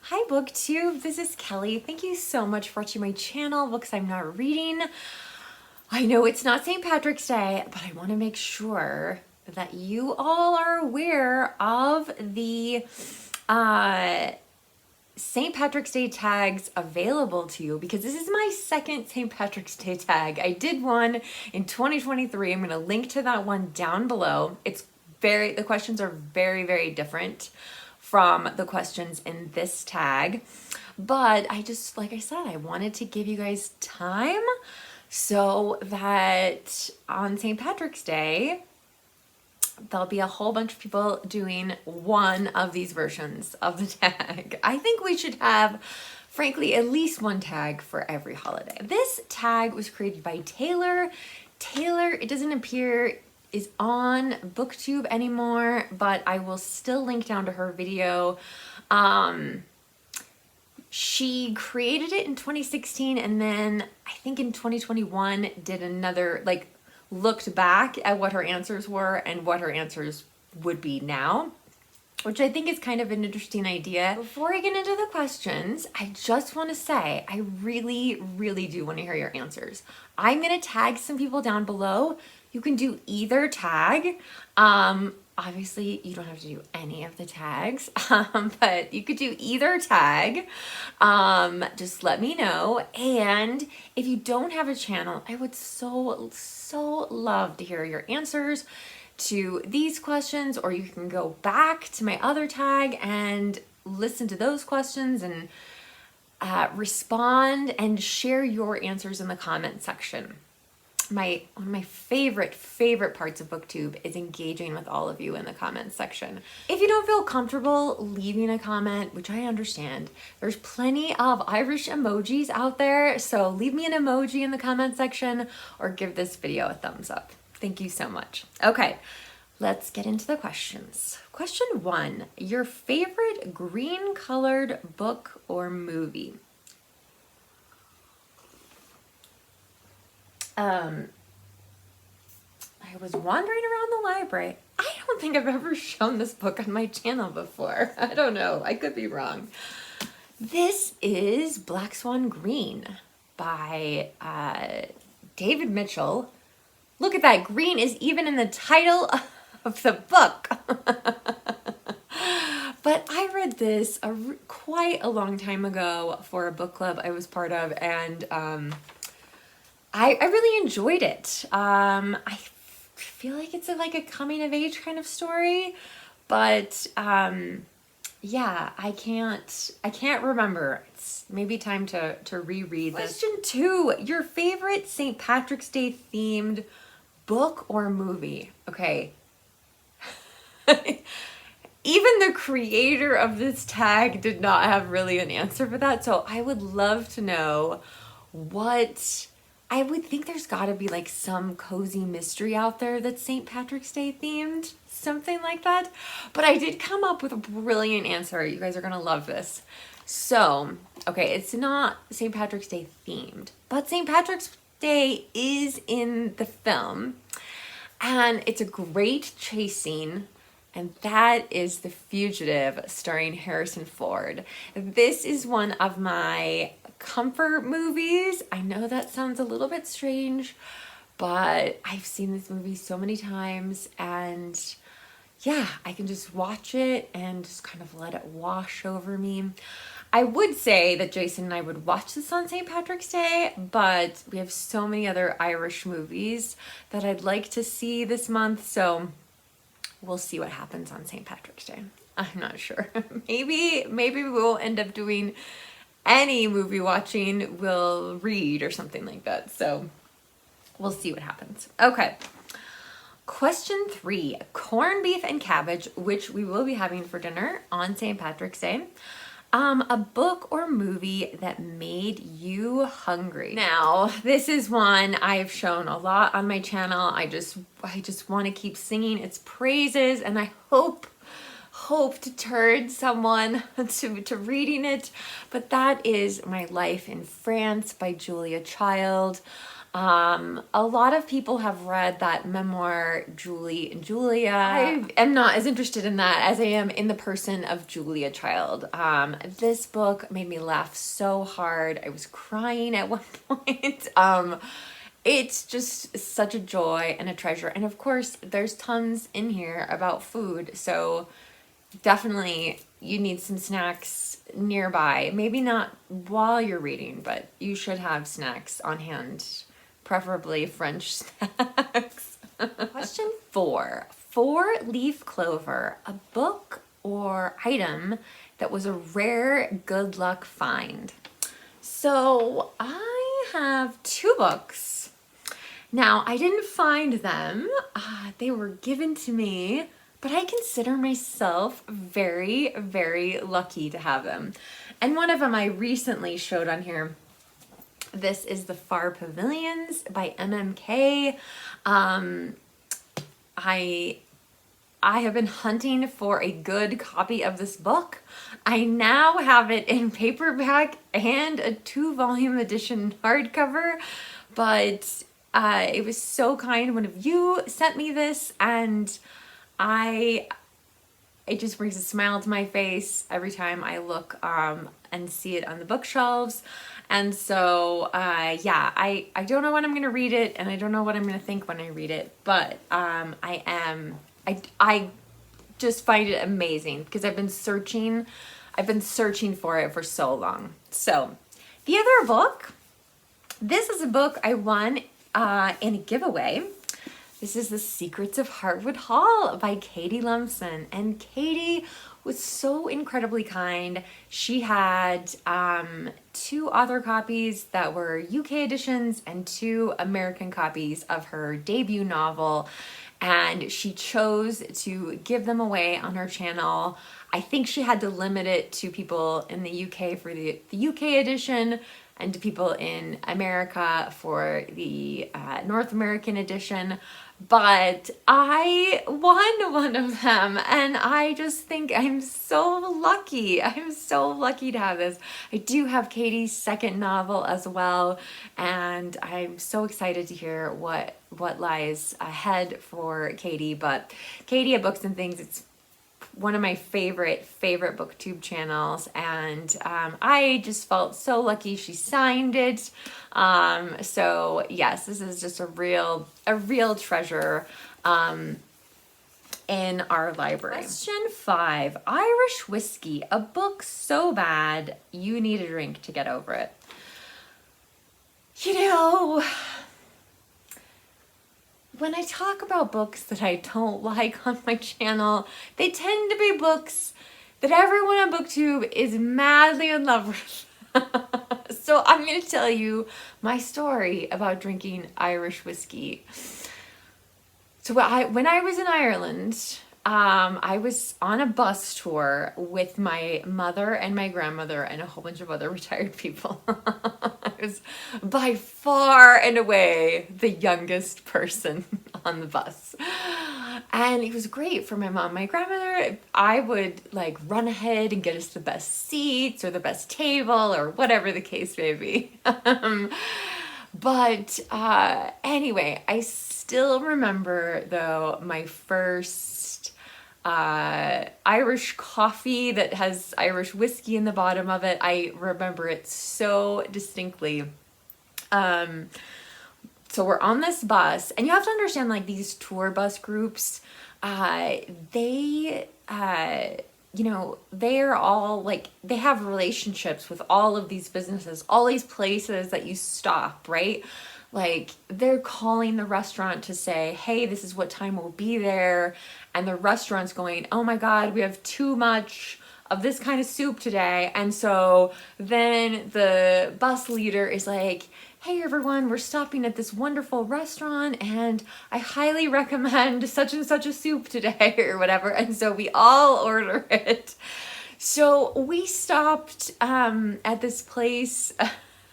Hi booktube, this is Kelly. Thank you so much for watching my channel, Books I'm Not Reading. I know it's not St. Patrick's Day, but I want to make sure that you all are aware of the St. Patrick's Day tags available to you, because this is my second St. Patrick's Day tag. I did one in 2023. I'm going to link to that one down below. The questions are very different from the questions in this tag, but like I said, I wanted to give you guys time so that on St. Patrick's Day there'll be a whole bunch of people doing one of these versions of the tag. I think we should have, frankly, at least one tag for every holiday. This tag was created by Taylor. It doesn't appear is on booktube anymore, but I will still link down to her video. She created it in 2016, and then I think in 2021 did another, looked back at what her answers were and what her answers would be now, which I think is kind of an interesting idea. Before I get into the questions, I just want to say I really do want to hear your answers. I'm going to tag some people down below. You can do either tag. Obviously, you don't have to do any of the tags, but you could do either tag. Just let me know. And if you don't have a channel, I would so love to hear your answers to these questions, or you can go back to my other tag and listen to those questions and respond and share your answers in the comment section. One of my favorite parts of booktube is engaging with all of you in the comments section. If you don't feel comfortable leaving a comment, which I understand, there's plenty of Irish emojis out there, so leave me an emoji in the comment section or give this video a thumbs up. Thank you so much. Okay, let's get into the questions. Question 1, your favorite green colored book or movie? I was wandering around the library. I don't think I've ever shown this book on my channel before. I don't know. I could be wrong. This is Black Swan Green by David Mitchell. Look at that. Green is even in the title of the book. But I read this quite a long time ago for a book club I was part of, and I really enjoyed it. I feel like it's like a coming of age kind of story, but yeah, I can't remember. It's maybe time to reread this. Question 2, your favorite St. Patrick's Day themed book or movie? Okay. Even the creator of this tag did not have really an answer for that, so I would love to know what... I would think there's got to be like some cozy mystery out there that's St. Patrick's Day themed, something like that. But I did come up with a brilliant answer. You guys are going to love this. So, okay, it's not St. Patrick's Day themed, but St. Patrick's Day is in the film, and it's a great chase scene. And that is The Fugitive, starring Harrison Ford. This is one of my comfort movies. I know that sounds a little bit strange, but I've seen this movie so many times, and yeah, I can just watch it and just kind of let it wash over me. I would say that Jason and I would watch this on St. Patrick's Day, but we have so many other Irish movies that I'd like to see this month, so we'll see what happens on St. Patrick's Day. I'm not sure. Maybe we won't end up doing any movie watching. We'll read or something like that. So we'll see what happens. Okay. Question 3, corned beef and cabbage, which we will be having for dinner on St. Patrick's Day. A book or movie that made you hungry. Now, this is one I've shown a lot on my channel. I just want to keep singing its praises, and I hope to turn someone to reading it. But that is My Life in France by Julia Child. A lot of people have read that memoir, Julie and Julia. I am not as interested in that as I am in the person of Julia Child. This book made me laugh so hard. I was crying at one point. It's just such a joy and a treasure. And of course, there's tons in here about food. So definitely you need some snacks nearby. Maybe not while you're reading, but you should have snacks on hand, preferably French snacks. Question 4. For Leaf Clover, a book or item that was a rare good luck find. So I have 2 books. Now, I didn't find them. They were given to me, but I consider myself very, very lucky to have them. And one of them I recently showed on here. This is The Far Pavilions by MMK. I have been hunting for a good copy of this book. I now have it in paperback and a 2-volume edition hardcover, but it was so kind. One of you sent me this, and it just brings a smile to my face every time I look and see it on the bookshelves. And so, yeah, I don't know when I'm going to read it, and I don't know what I'm going to think when I read it, but I just find it amazing because I've been searching for it for so long. So the other book, this is a book I won in a giveaway. This is The Secrets of Hartwood Hall by Katie Lumsden. And Katie was so incredibly kind. She had 2 author copies that were UK editions and 2 American copies of her debut novel. And she chose to give them away on her channel. I think she had to limit it to people in the UK for the UK edition, and to people in America for the North American edition. But I won one of them, and I just think I'm so lucky. I'm so lucky to have this. I do have Katie's second novel as well, and I'm so excited to hear what lies ahead for Katie. But Katie at Books and Things, it's one of my favorite booktube channels, and I just felt so lucky she signed it. So yes, this is just a real treasure in our library. Question 5. Irish whiskey, a book so bad you need a drink to get over it. You know, when I talk about books that I don't like on my channel, they tend to be books that everyone on BookTube is madly in love with. So I'm going to tell you my story about drinking Irish whiskey. So when I was in Ireland, I was on a bus tour with my mother and my grandmother and a whole bunch of other retired people. I was by far and away the youngest person on the bus. And it was great for my mom, my grandmother. I would like run ahead and get us the best seats or the best table or whatever the case may be. But anyway, I still remember though my first Irish coffee that has Irish whiskey in the bottom of it. I remember it so distinctly. So we're on this bus, and you have to understand, like, these tour bus groups, they they're all like, they have relationships with all of these businesses, all these places that you stop, right? Like, they're calling the restaurant to say, hey, this is what time we'll be there. And the restaurant's going, oh my God, we have too much of this kind of soup today. And so then the bus leader is like, hey everyone, we're stopping at this wonderful restaurant and I highly recommend such and such a soup today or whatever. And so we all order it. So we stopped at this place.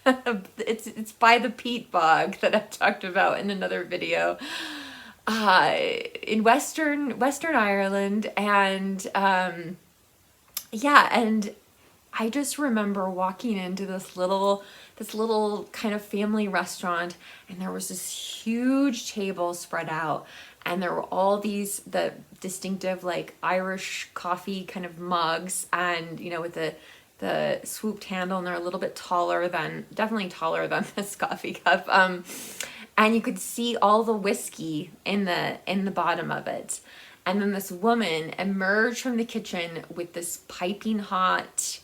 It's by the peat bog that I've talked about in another video, in Western Ireland. And yeah, and I just remember walking into this little kind of family restaurant, and there was this huge table spread out, and there were all the distinctive like Irish coffee kind of mugs, and you know, with the swooped handle, and they're a little bit definitely taller than this coffee cup. And you could see all the whiskey in the bottom of it. And then this woman emerged from the kitchen with this piping hot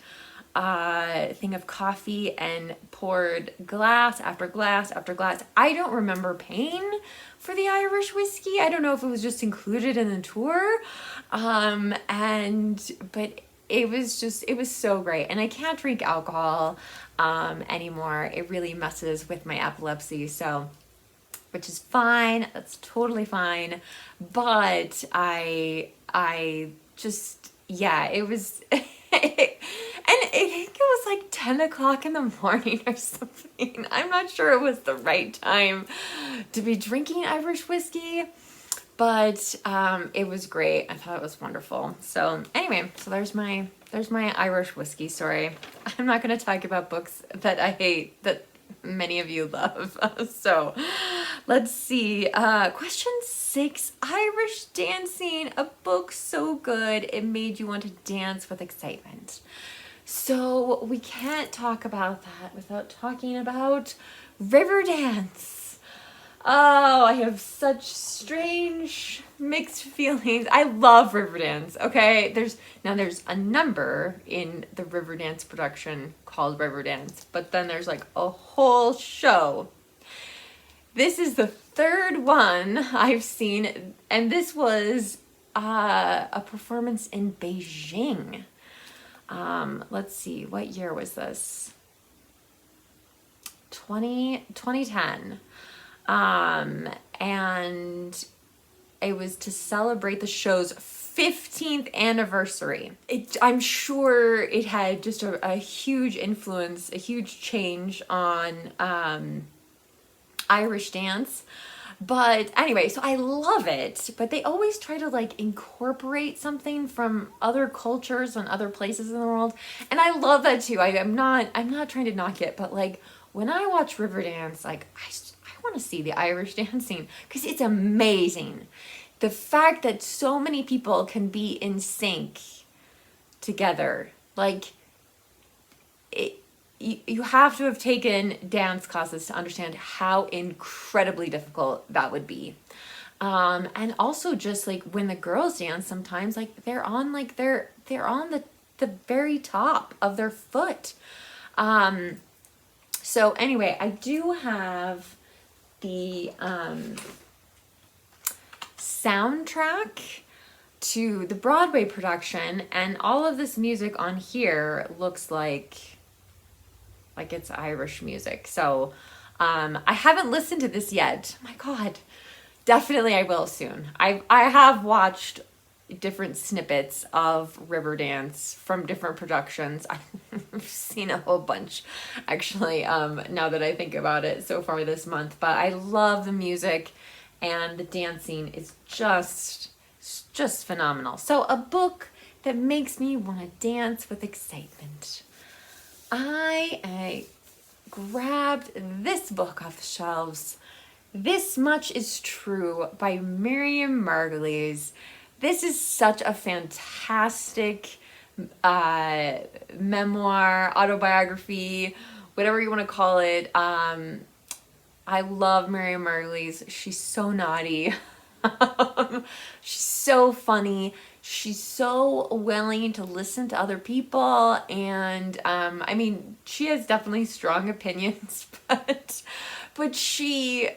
thing of coffee and poured glass after glass after glass. I don't remember paying for the Irish whiskey. I don't know if it was just included in the tour. But it was so great. And I can't drink alcohol anymore. It really messes with my epilepsy. So, which is fine. That's totally fine. But I just, yeah, it was, and I think it was like 10 o'clock in the morning or something. I'm not sure it was the right time to be drinking Irish whiskey, but it was great. I thought it was wonderful. So anyway, so there's my Irish whiskey story. I'm not going to talk about books that I hate that many of you love. So let's see. Question 6, Irish dancing, a book so good it made you want to dance with excitement. So we can't talk about that without talking about Riverdance. Oh, I have such strange mixed feelings. I love Riverdance, okay? There's a number in the Riverdance production called Riverdance, but then there's like a whole show. This is the third one I've seen, and this was a performance in Beijing. Let's see, what year was this? 2010. And it was to celebrate the show's 15th anniversary. I'm sure it had just a huge influence, a huge change on Irish dance. But anyway, so I love it, but they always try to like incorporate something from other cultures and other places in the world. And I love that too. I'm not trying to knock it, but like when I watch Riverdance, like I want to see the Irish dancing because it's amazing. The fact that so many people can be in sync together, like you have to have taken dance classes to understand how incredibly difficult that would be. And also just like when the girls dance, sometimes like they're on the very top of their foot. So anyway, I do have the soundtrack to the Broadway production, and all of this music on here looks like it's Irish music. So I haven't listened to this yet. Oh my God, definitely I will soon. I have watched different snippets of Riverdance from different productions. I've seen a whole bunch actually, now that I think about it, so far this month. But I love the music, and the dancing is just phenomenal. So a book that makes me want to dance with excitement. I grabbed this book off the shelves. This Much Is True by Miriam Margolyes. This is such a fantastic memoir, autobiography, whatever you want to call it. I love Miriam Margolyes. She's so naughty. She's so funny. She's so willing to listen to other people, and I mean, she has definitely strong opinions, but she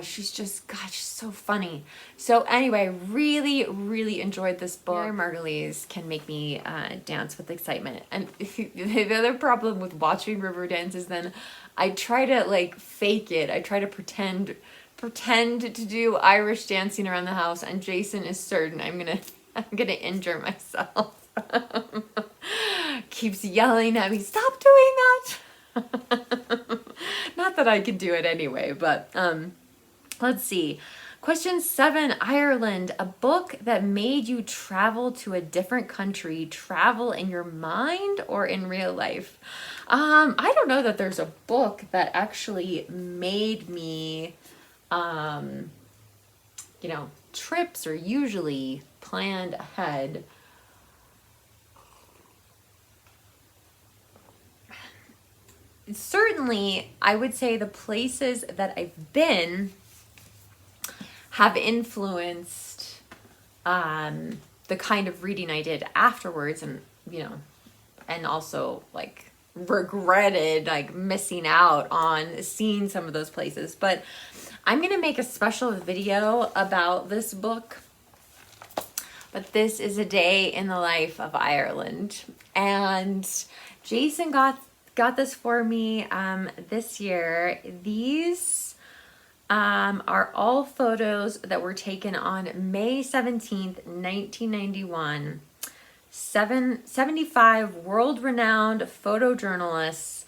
she's just, God, she's so funny. So anyway, really, really enjoyed this book. Miriam Margolyes can make me dance with excitement. And the other problem with watching Riverdance is then I try to like fake it. I try to pretend to do Irish dancing around the house, and Jason is certain I'm gonna injure myself. Keeps yelling at me, "Stop doing that!" Not that I can do it anyway, but let's see. Question 7, Ireland, a book that made you travel to a different country, travel in your mind or in real life? I don't know that there's a book that actually made me, trips are usually planned ahead. Certainly, I would say the places that I've been have influenced the kind of reading I did afterwards, and and also like regretted like missing out on seeing some of those places. But I'm gonna make a special video about this book. But this is a day in the life of Ireland, and Jason got this for me this year. These are all photos that were taken on May 17th, 1991. 75 world-renowned photojournalists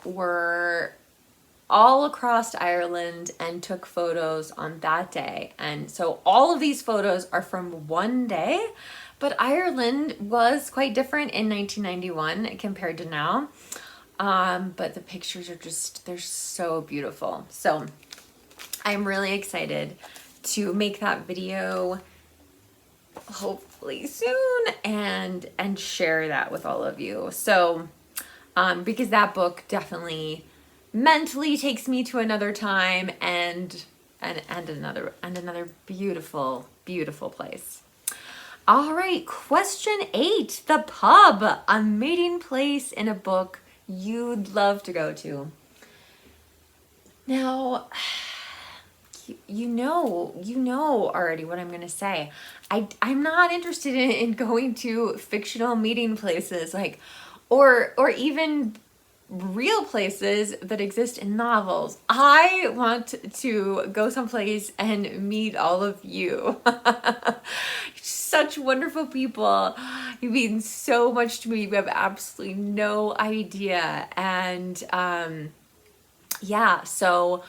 were all across Ireland and took photos on that day. And so all of these photos are from one day, but Ireland was quite different in 1991 compared to now. But the pictures are they're so beautiful. So I'm really excited to make that video hopefully soon and share that with all of you. So because that book definitely mentally takes me to another time and another beautiful place. All right, question 8, the pub, a meeting place in a book you'd love to go to. Now, you know already what I'm gonna say. I'm not interested in going to fictional meeting places, like, or even real places that exist in novels. I want to go someplace and meet all of you. Such wonderful people. You mean so much to me. We have absolutely no idea. And yeah, so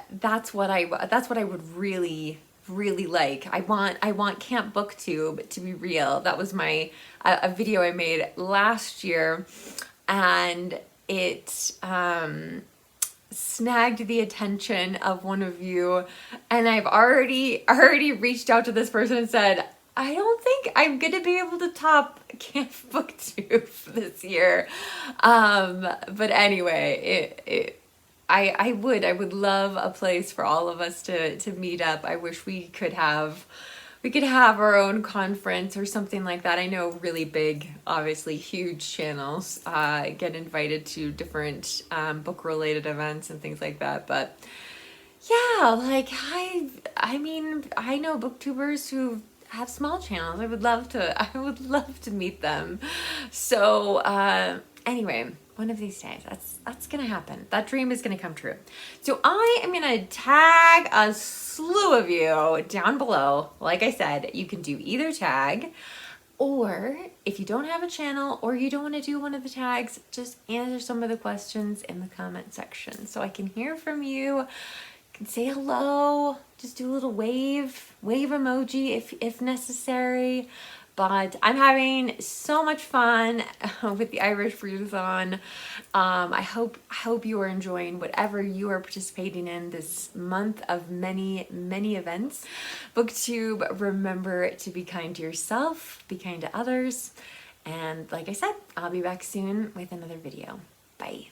that's what I would really like. I want Camp Booktube to be real. That was a video I made last year, and it snagged the attention of one of you, and I've already reached out to this person and said, I don't think I'm gonna be able to top Camp Booktube this year. But anyway, I would love a place for all of us to meet up. I wish we could have our own conference or something like that. I know really big, obviously huge channels get invited to different book related events and things like that. But yeah, like I mean, I know booktubers who have small channels. I would love to meet them. So anyway, one of these days, that's gonna happen. That dream is gonna come true. So I am gonna tag a slew of you down below. Like I said, you can do either tag, or if you don't have a channel or you don't want to do one of the tags, just answer some of the questions in the comment section so I can hear from you. You can say hello, just do a little wave emoji if necessary. But I'm having so much fun with the Irish Readathon. I hope you are enjoying whatever you are participating in this month of many events. Booktube, remember to be kind to yourself, be kind to others, and like I said, I'll be back soon with another video. Bye.